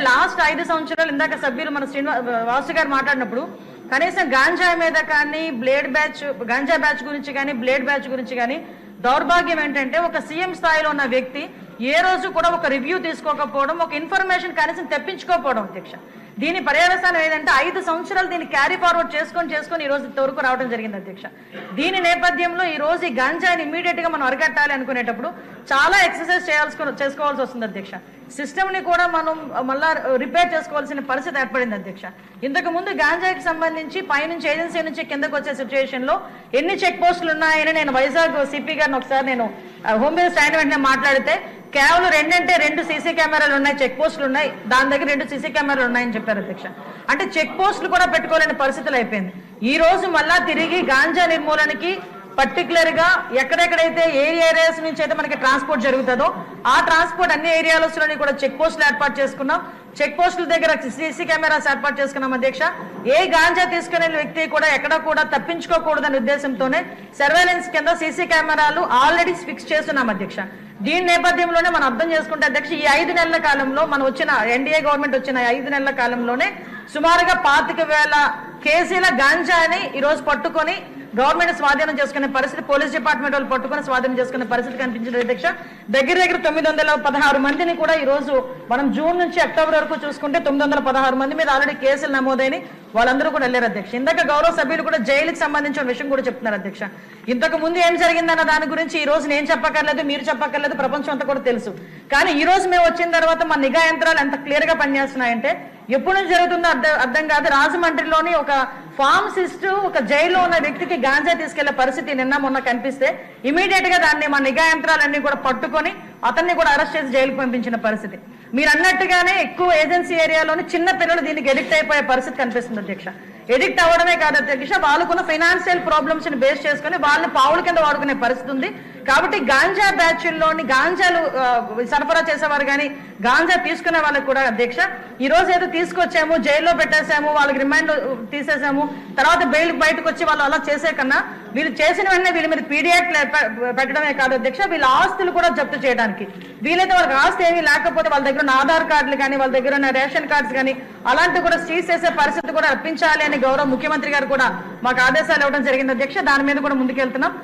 Last 5 సంవత్సరాలు ఇందాక సభ్యులు మన వాసు గారు మాట్లాడినప్పుడు కనీసం గాంజా మీద కానీ గాంజా బ్యాచ్ గురించి కానీ బ్లేడ్ బ్యాచ్ గురించి కానీ దౌర్భాగ్యం ఏంటంటే ఒక సీఎం స్థాయిలో ఉన్న వ్యక్తి ఏ రోజు కూడా ఒక రివ్యూ తీసుకోకపోవడం, ఒక ఇన్ఫర్మేషన్ కనీసం తెప్పించుకోకపోవడం అధ్యక్ష. దీని పర్యవసానం ఏదంటే 5 సంవత్సరాలు దీన్ని క్యారీ ఫార్వర్డ్ చేసుకొని ఈ రోజు ఇంతవరకు రావడం జరిగింది అధ్యక్ష. దీని నేపథ్యంలో ఈ రోజు ఈ గాంజాని ఇమీడియట్ గా మనం అరికట్టాలి అనుకునేటప్పుడు చాలా ఎక్సర్సైజ్ చేసుకోవాల్సి వస్తుంది అధ్యక్ష. సిస్టమ్ ని కూడా మనం మళ్ళా రిపేర్ చేసుకోవాల్సిన పరిస్థితి ఏర్పడింది అధ్యక్ష. ఇంతకు ముందు గాంజాకి సంబంధించి పైనుంచి ఏజెన్సీ నుంచి కిందకు వచ్చే సిచ్యువేషన్ లో ఎన్ని చెక్ పోస్టులు ఉన్నాయని నేను వైజాగ్ సిపి గారిని ఒకసారి నేను హోమ్ మినిస్టర్ అయిన వెంటనే మాట్లాడితే కేవలం 2 సీసీ కెమెరాలు ఉన్నాయి, చెక్ పోస్టులు ఉన్నాయి, దాని దగ్గర 2 సీసీ కెమెరాలు ఉన్నాయని చెప్పారు అధ్యక్ష. అంటే చెక్ పోస్టులు కూడా పెట్టుకోలేని పరిస్థితులు అయిపోయింది. ఈ రోజు మళ్ళా తిరిగి గాంజా నిర్మూలనకి పర్టికులర్ గా ఎక్కడెక్కడైతే ఏ ఏరియాస్ నుంచి అయితే మనకి ట్రాన్స్పోర్ట్ జరుగుతుందో ఆ ట్రాన్స్పోర్ట్ అన్ని ఏరియాలలోని కూడా చెక్ పోస్టులు ఏర్పాటు చేసుకున్నాం. చెక్ పోస్టుల దగ్గర సీసీ కెమెరాస్ ఏర్పాటు చేసుకున్నాం అధ్యక్ష. ఏ గాంజా తీసుకునే వ్యక్తి కూడా ఎక్కడ కూడా తప్పించుకోకూడదనే ఉద్దేశంతోనే సర్వేలెన్స్ కింద సీసీ కెమెరాలు ఆల్రెడీ ఫిక్స్ చేస్తున్నాం అధ్యక్ష. దీని నేపథ్యంలోనే మనం అర్థం చేసుకుంటే అధ్యక్ష, ఈ 5 నెలల కాలంలో మనం వచ్చిన ఎన్డీఏ గవర్నమెంట్ వచ్చిన 5 నెలల కాలంలోనే సుమారుగా 25,000 కేజీల గాంజాని ఈ రోజు పట్టుకొని గవర్నమెంట్ స్వాధీనం చేసుకునే పరిస్థితి, పోలీస్ డిపార్ట్మెంట్ వాళ్ళు పట్టుకుని స్వాధీనం చేసుకునే పరిస్థితి కనిపించింది అధ్యక్ష. దగ్గర 916 మందిని కూడా ఈ రోజు మనం జూన్ నుంచి అక్టోబర్ వరకు చూసుకుంటే 916 మంది మీద ఆల్రెడీ కేసులు నమోదైన వాళ్ళందరూ కూడా వెళ్ళారు అధ్యక్ష. ఇందాక గౌరవ సభ్యులు కూడా జైలుకి సంబంధించిన విషయం కూడా చెప్తున్నారు అధ్యక్ష. ఇంతకు ముందు ఏం జరిగిందన్న దాని గురించి ఈ రోజు నేను చెప్పక్కర్లేదు, మీరు చెప్పక్కర్లేదు, ప్రపంచం అంతా కూడా తెలుసు. కానీ ఈ రోజు మేము వచ్చిన తర్వాత మా నిఘా యంత్రాలు ఎంత క్లియర్ గా పనిచేస్తున్నాయంటే ఎప్పుడు నుంచి జరుగుతుందో అర్థం కాదు. రాజమండ్రిలోని ఒక ఫార్మసిస్ట్ ఒక జైల్లో ఉన్న వ్యక్తికి గాంజా తీసుకెళ్లే పరిస్థితి నిన్న మొన్న కనిపిస్తే ఇమీడియట్ గా దాన్ని మా నిఘా యంత్రాలన్నీ కూడా పట్టుకొని అతన్ని కూడా అరెస్ట్ చేసి జైలుకు పంపించిన పరిస్థితి. మీరు అన్నట్టుగానే ఎక్కువ ఏజెన్సీ ఏరియాలోని చిన్న పిల్లలు దీనికి ఎడిక్ట్ అయిపోయే పరిస్థితి కనిపిస్తుంది అధ్యక్ష. ఎడిక్ట్ అవ్వడమే కాదు అధ్యక్ష, వాళ్ళకున్న ఫైనాన్షియల్ ప్రాబ్లమ్స్ ని బేస్ చేసుకుని వాళ్ళని పావుల కింద వాడుకునే పరిస్థితి ఉంది. కాబట్టి గాంజా బ్యాచ్ల్లోని గాంజాలు సరఫరా చేసేవారు కానీ గాంజా తీసుకునే వాళ్ళకి కూడా అధ్యక్ష ఈ రోజు ఏదో తీసుకొచ్చాము, జైల్లో పెట్టేసాము, వాళ్ళకి రిమాండ్ తీసేసాము, తర్వాత బెయిల్ బయటకు వచ్చి వాళ్ళు అలా చేసే కన్నా వీళ్ళు చేసిన వెంటనే వీళ్ళ మీద పీడియాక్ట్ పెట్టడమే కాదు అధ్యక్ష, వీళ్ళ ఆస్తులు కూడా జప్తు చేయడానికి వీలైతే వాళ్ళకి ఆస్తి ఏమీ లేకపోతే వాళ్ళ దగ్గర ఉన్న ఆధార్ కార్డులు కానీ వాళ్ళ దగ్గర ఉన్న రేషన్ కార్డ్స్ కానీ అలాంటివి కూడా సీజ్ చేసే పరిస్థితి కూడా రప్పించాలి అని గౌరవ ముఖ్యమంత్రి గారు కూడా మాకు ఆదేశాలు ఇవ్వడం జరిగింది అధ్యక్ష. దాని మీద కూడా ముందుకెళ్తున్నాం.